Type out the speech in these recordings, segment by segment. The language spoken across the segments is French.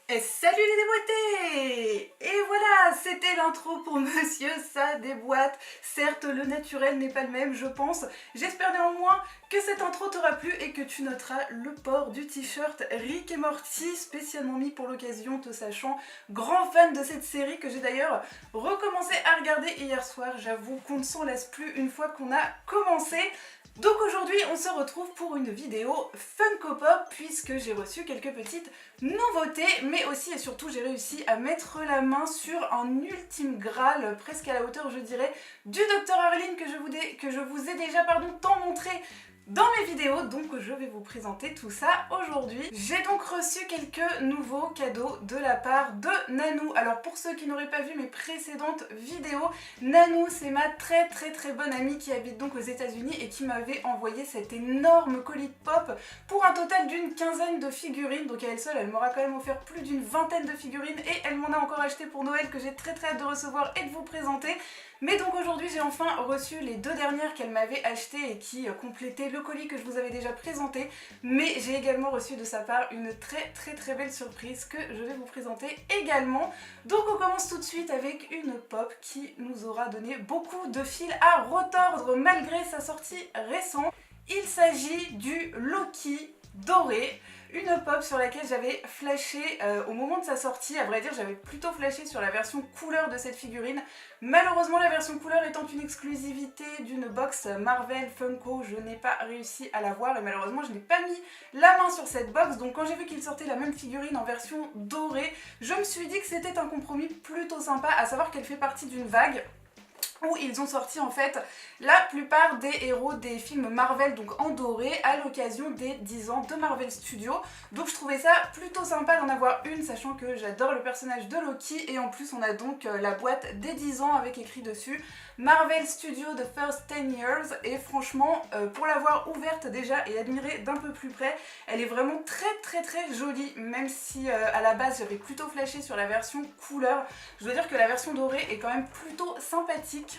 Et salut les déboîtés! Et voilà, c'était l'intro pour Monsieur Ça déboîte. Certes, le naturel n'est pas le même, je pense. J'espère néanmoins que cette intro t'aura plu et que tu noteras le port du t-shirt Rick et Morty, spécialement mis pour l'occasion, te sachant grand fan de cette série que j'ai d'ailleurs recommencé à regarder hier soir. J'avoue qu'on ne s'en lasse plus une fois qu'on a commencé. Donc aujourd'hui on se retrouve pour une vidéo Funko Pop puisque j'ai reçu quelques petites nouveautés, mais aussi et surtout j'ai réussi à mettre la main sur un ultime graal, presque à la hauteur je dirais du Dr Arline que je vous ai déjà tant montré dans mes vidéos, donc je vais vous présenter tout ça aujourd'hui. J'ai donc reçu quelques nouveaux cadeaux de la part de Nanou. Alors pour ceux qui n'auraient pas vu mes précédentes vidéos, Nanou c'est ma très bonne amie qui habite donc aux États-Unis et qui m'avait envoyé cet énorme colis de pop pour un total d'une quinzaine de figurines. Donc à elle seule, elle m'aura quand même offert plus d'une vingtaine de figurines et elle m'en a encore acheté pour Noël que j'ai très hâte de recevoir et de vous présenter. Mais donc aujourd'hui j'ai enfin reçu les deux dernières qu'elle m'avait achetées et qui complétaient le colis que je vous avais déjà présenté. Mais j'ai également reçu de sa part une très belle surprise que je vais vous présenter également. Donc on commence tout de suite avec une pop qui nous aura donné beaucoup de fil à retordre malgré sa sortie récente. Il s'agit du Loki doré. Une pop sur laquelle j'avais flashé au moment de sa sortie. À vrai dire, j'avais plutôt flashé sur la version couleur de cette figurine. Malheureusement, la version couleur étant une exclusivité d'une box Marvel Funko, je n'ai pas réussi à l'avoir et malheureusement, je n'ai pas mis la main sur cette box. Donc quand j'ai vu qu'il sortait la même figurine en version dorée, je me suis dit que c'était un compromis plutôt sympa, à savoir qu'elle fait partie d'une vague où ils ont sorti en fait la plupart des héros des films Marvel, donc en doré, à l'occasion des 10 ans de Marvel Studios. Donc je trouvais ça plutôt sympa d'en avoir une, sachant que j'adore le personnage de Loki, et en plus on a donc la boîte des 10 ans avec écrit dessus Marvel Studios The First 10 Years, et franchement pour l'avoir ouverte déjà et admirée d'un peu plus près, elle est vraiment très jolie, même si à la base j'avais plutôt flashé sur la version couleur. Je dois dire que la version dorée est quand même plutôt sympathique.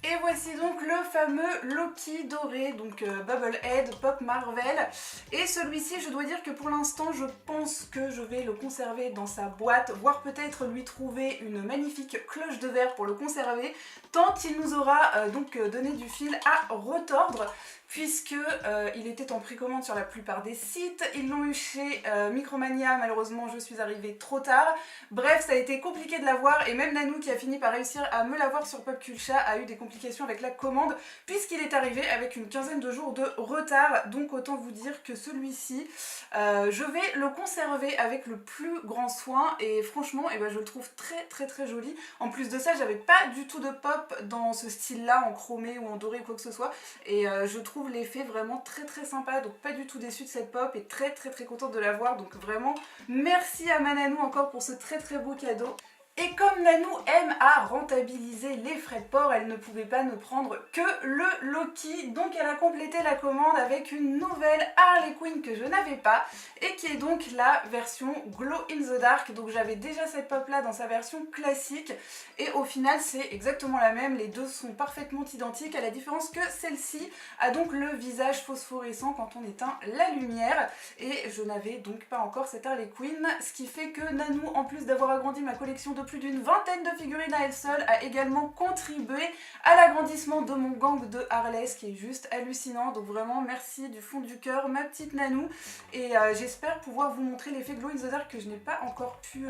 Et voici donc le fameux Loki doré, donc Bubblehead Pop Marvel. Et celui-ci, je dois dire que pour l'instant, je pense que je vais le conserver dans sa boîte, voire peut-être lui trouver une magnifique cloche de verre pour le conserver, tant il nous aura donc donné du fil à retordre, puisque il était en précommande sur la plupart des sites. Ils l'ont eu chez Micromania, malheureusement je suis arrivée trop tard. Bref, ça a été compliqué de l'avoir, et même Nanou qui a fini par réussir à me l'avoir sur Popculcha a eu des complications avec la commande, puisqu'il est arrivé avec une quinzaine de jours de retard. Donc autant vous dire que celui-ci, je vais le conserver avec le plus grand soin, et franchement je le trouve très joli. En plus de ça, j'avais pas du tout de pop dans ce style là, en chromé ou en doré ou quoi que ce soit, et je trouve l'effet vraiment très sympa, donc pas du tout déçue de cette pop et très contente de l'avoir. Donc vraiment merci à ma Nanou encore pour ce très beau cadeau. Et comme Nanou aime à rentabiliser les frais de port, elle ne pouvait pas ne prendre que le Loki. Donc elle a complété la commande avec une nouvelle Harley Quinn que je n'avais pas, et qui est donc la version Glow in the Dark. Donc j'avais déjà cette pop là dans sa version classique, et au final c'est exactement la même. Les deux sont parfaitement identiques, à la différence que celle-ci a donc le visage phosphorescent quand on éteint la lumière, et je n'avais donc pas encore cette Harley Quinn, ce qui fait que Nanou, en plus d'avoir agrandi ma collection de plus d'une vingtaine de figurines à elle seule, a également contribué à l'agrandissement de mon gang de Harley, ce qui est juste hallucinant. Donc vraiment merci du fond du cœur ma petite Nanou, et j'espère pouvoir vous montrer l'effet Glow in the Dark que je n'ai pas encore pu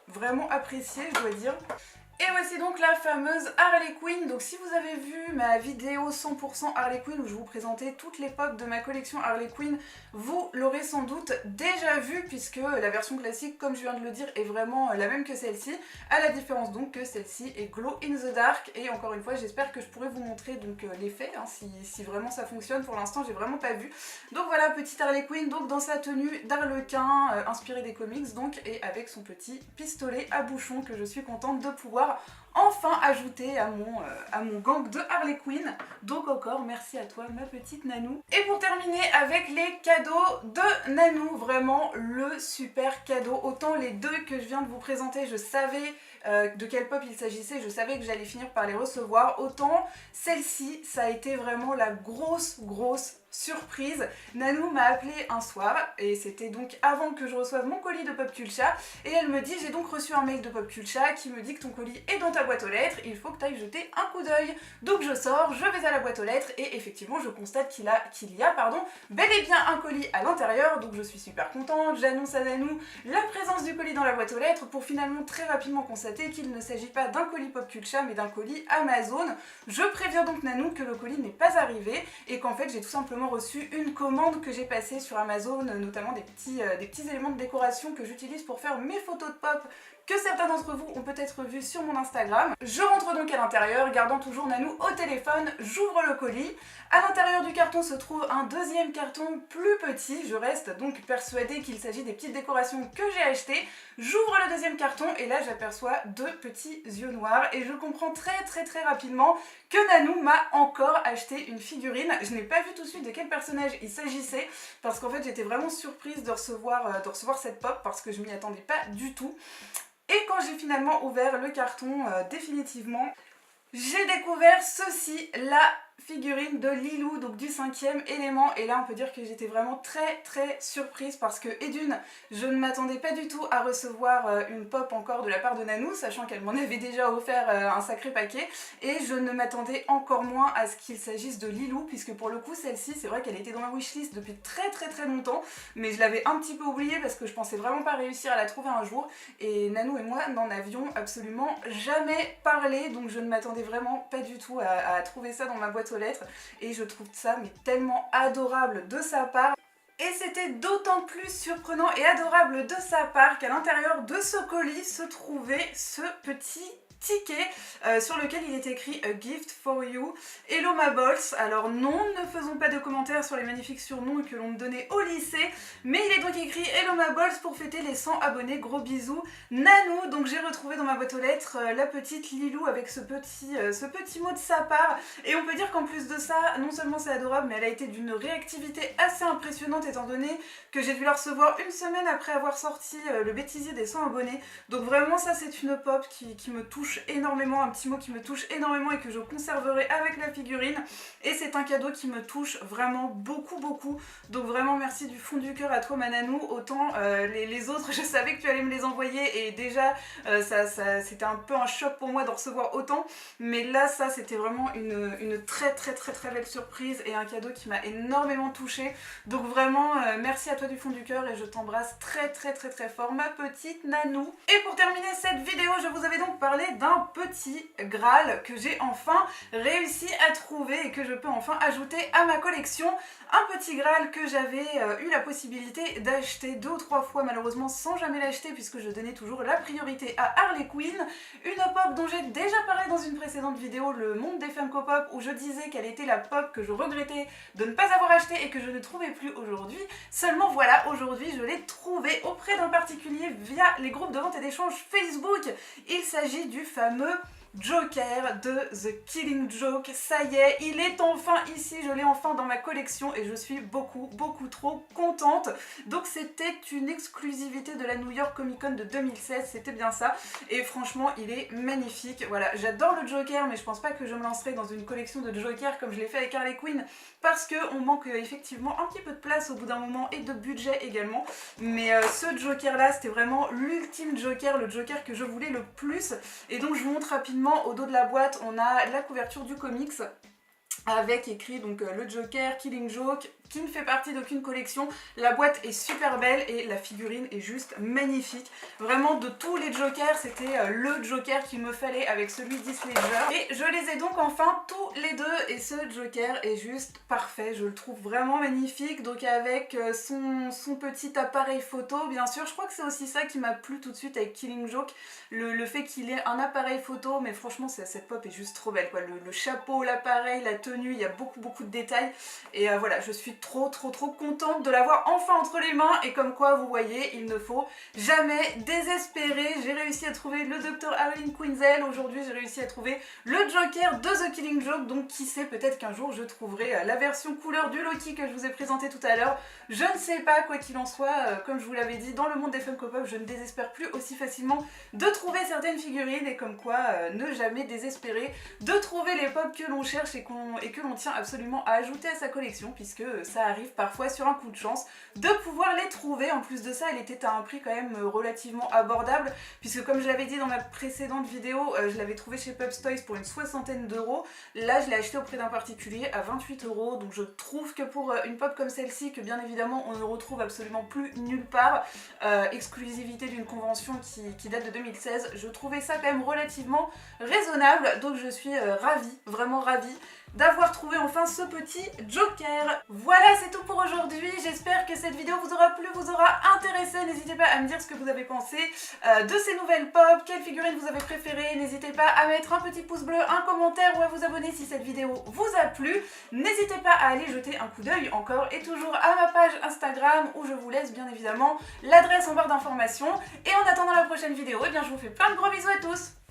vraiment apprécier, je dois dire. Et voici donc la fameuse Harley Quinn. Donc si vous avez vu ma vidéo 100% Harley Quinn où je vous présentais toutes les pop de ma collection Harley Quinn, vous l'aurez sans doute déjà vu, puisque la version classique, comme je viens de le dire, est vraiment la même que celle-ci, à la différence donc que celle-ci est Glow in the Dark. Et encore une fois, j'espère que je pourrai vous montrer donc l'effet, hein, si vraiment ça fonctionne. Pour l'instant j'ai vraiment pas vu. Donc voilà, petite Harley Quinn donc dans sa tenue d'arlequin inspirée des comics, donc, et avec son petit pistolet à bouchon que je suis contente de pouvoir enfin ajouter à mon gang de Harley Quinn. Donc encore merci à toi ma petite Nanou. Et pour terminer avec les cadeaux de Nanou, vraiment le super cadeau. Autant les deux que je viens de vous présenter, je savais de quelle pop il s'agissait, je savais que j'allais finir par les recevoir, autant celle-ci ça a été vraiment la grosse surprise. Nanou m'a appelé un soir et c'était donc avant que je reçoive mon colis de Popcultcha et elle me dit j'ai donc reçu un mail de Popcultcha qui me dit que ton colis est dans ta boîte aux lettres, il faut que tu ailles jeter un coup d'œil. Donc je sors, je vais à la boîte aux lettres et effectivement je constate qu'il y a bel et bien un colis à l'intérieur, donc je suis super contente, j'annonce à Nanou la présence du colis dans la boîte aux lettres pour finalement très rapidement constater qu'il ne s'agit pas d'un colis Popcultcha mais d'un colis Amazon. Je préviens donc Nanou que le colis n'est pas arrivé et qu'en fait j'ai tout simplement reçu une commande que j'ai passée sur Amazon, notamment des petits éléments de décoration que j'utilise pour faire mes photos de pop que certains d'entre vous ont peut-être vu sur mon Instagram. Je rentre donc à l'intérieur, gardant toujours Nanou au téléphone, j'ouvre le colis. À l'intérieur du carton se trouve un deuxième carton plus petit, je reste donc persuadée qu'il s'agit des petites décorations que j'ai achetées. J'ouvre le deuxième carton et là j'aperçois deux petits yeux noirs et je comprends très rapidement que Nanou m'a encore acheté une figurine. Je n'ai pas vu tout de suite de quel personnage il s'agissait parce qu'en fait j'étais vraiment surprise de recevoir cette pop parce que je m'y attendais pas du tout. Et quand j'ai finalement ouvert le carton définitivement, j'ai découvert ceci, la figurine de Lilou, donc du 5e élément, et là on peut dire que j'étais vraiment très surprise parce que, et d'une, je ne m'attendais pas du tout à recevoir une pop encore de la part de Nanou, sachant qu'elle m'en avait déjà offert un sacré paquet, et je ne m'attendais encore moins à ce qu'il s'agisse de Lilou, puisque pour le coup celle-ci, c'est vrai qu'elle était dans ma wishlist depuis très longtemps, mais je l'avais un petit peu oubliée parce que je pensais vraiment pas réussir à la trouver un jour, et Nanou et moi n'en avions absolument jamais parlé, donc je ne m'attendais vraiment pas du tout à trouver ça dans ma boîte aux lettres et je trouve ça mais tellement adorable de sa part. Et c'était d'autant plus surprenant et adorable de sa part qu'à l'intérieur de ce colis se trouvait ce petit ticket sur lequel il est écrit A gift for you. Hello ma boss. Alors non, ne faisons pas de commentaires sur les magnifiques surnoms que l'on me donnait au lycée, mais il est donc écrit Hello ma boss pour fêter les 100 abonnés, gros bisous Nanou. Donc j'ai retrouvé dans ma boîte aux lettres la petite Lilou avec ce petit mot de sa part, et on peut dire qu'en plus de ça, non seulement c'est adorable, mais elle a été d'une réactivité assez impressionnante étant donné que j'ai dû la recevoir une semaine après avoir sorti le bêtisier des 100 abonnés. Donc vraiment ça c'est une pop qui me touche énormément, un petit mot qui me touche énormément et que je conserverai avec la figurine, et c'est un cadeau qui me touche vraiment beaucoup. Donc vraiment merci du fond du cœur à toi ma Nanou. Autant les autres je savais que tu allais me les envoyer et déjà c'était un peu un choc pour moi d'en recevoir autant, mais là ça c'était vraiment une très belle surprise et un cadeau qui m'a énormément touchée. Donc vraiment merci à toi du fond du cœur et je t'embrasse très fort ma petite Nanou. Et pour terminer cette vidéo, je vous avais donc parlé d'un petit Graal que j'ai enfin réussi à trouver et que je peux enfin ajouter à ma collection. Un petit Graal que j'avais eu la possibilité d'acheter 2 ou 3 fois malheureusement sans jamais l'acheter puisque je donnais toujours la priorité à Harley Quinn. Une pop dont j'ai déjà parlé dans une précédente vidéo, le monde des Funko Pop, où je disais qu'elle était la pop que je regrettais de ne pas avoir acheté et que je ne trouvais plus aujourd'hui. Seulement voilà, aujourd'hui je l'ai trouvée auprès d'un particulier via les groupes de vente et d'échange Facebook. Il s'agit du fameux Joker de The Killing Joke. Ça y est, il est enfin ici, je l'ai enfin dans ma collection et je suis beaucoup trop contente. Donc c'était une exclusivité de la New York Comic Con de 2016, c'était bien ça, et franchement il est magnifique. Voilà, j'adore le Joker, mais je pense pas que je me lancerai dans une collection de Joker comme je l'ai fait avec Harley Quinn parce qu'on manque effectivement un petit peu de place au bout d'un moment et de budget également, mais ce Joker là c'était vraiment l'ultime Joker, le Joker que je voulais le plus. Et donc je vous montre rapidement, au dos de la boîte on a la couverture du comics avec écrit donc le Joker, Killing Joke, qui ne fait partie d'aucune collection. La boîte est super belle et la figurine est juste magnifique. Vraiment de tous les Jokers, c'était le Joker qu'il me fallait avec celui d'Heath Ledger. Et je les ai donc enfin tous les deux et ce Joker est juste parfait. Je le trouve vraiment magnifique. Donc avec son petit appareil photo, bien sûr. Je crois que c'est aussi ça qui m'a plu tout de suite avec Killing Joke. Le fait qu'il ait un appareil photo, mais franchement cette pop est juste trop belle quoi. Le chapeau, l'appareil, la tenue, il y a beaucoup de détails. Et voilà, je suis trop contente de l'avoir enfin entre les mains, et comme quoi vous voyez il ne faut jamais désespérer. J'ai réussi à trouver le Dr Harleen Quinzel, aujourd'hui j'ai réussi à trouver le Joker de The Killing Joke, donc qui sait, peut-être qu'un jour je trouverai la version couleur du Loki que je vous ai présenté tout à l'heure. Je ne sais pas, quoi qu'il en soit, comme je vous l'avais dit, dans le monde des Funko Pop je ne désespère plus aussi facilement de trouver certaines figurines, et comme quoi ne jamais désespérer de trouver les pop que l'on cherche et que l'on tient absolument à ajouter à sa collection, puisque que ça arrive parfois sur un coup de chance de pouvoir les trouver. En plus de ça, elle était à un prix quand même relativement abordable, puisque comme je l'avais dit dans ma précédente vidéo, je l'avais trouvé chez Pups Toys pour une soixantaine d'euros. Là, je l'ai acheté auprès d'un particulier à 28 euros, donc je trouve que pour une pop comme celle-ci, que bien évidemment on ne retrouve absolument plus nulle part, exclusivité d'une convention qui date de 2016, je trouvais ça quand même relativement raisonnable, donc je suis ravie, vraiment ravie d'avoir trouvé enfin ce petit Joker. Voilà, c'est tout pour aujourd'hui. J'espère que cette vidéo vous aura plu, vous aura intéressé. N'hésitez pas à me dire ce que vous avez pensé de ces nouvelles pop, quelle figurine vous avez préférée. N'hésitez pas à mettre un petit pouce bleu, un commentaire ou à vous abonner si cette vidéo vous a plu. N'hésitez pas à aller jeter un coup d'œil encore et toujours à ma page Instagram où je vous laisse bien évidemment l'adresse en barre d'informations. Et en attendant la prochaine vidéo, eh bien, je vous fais plein de gros bisous à tous.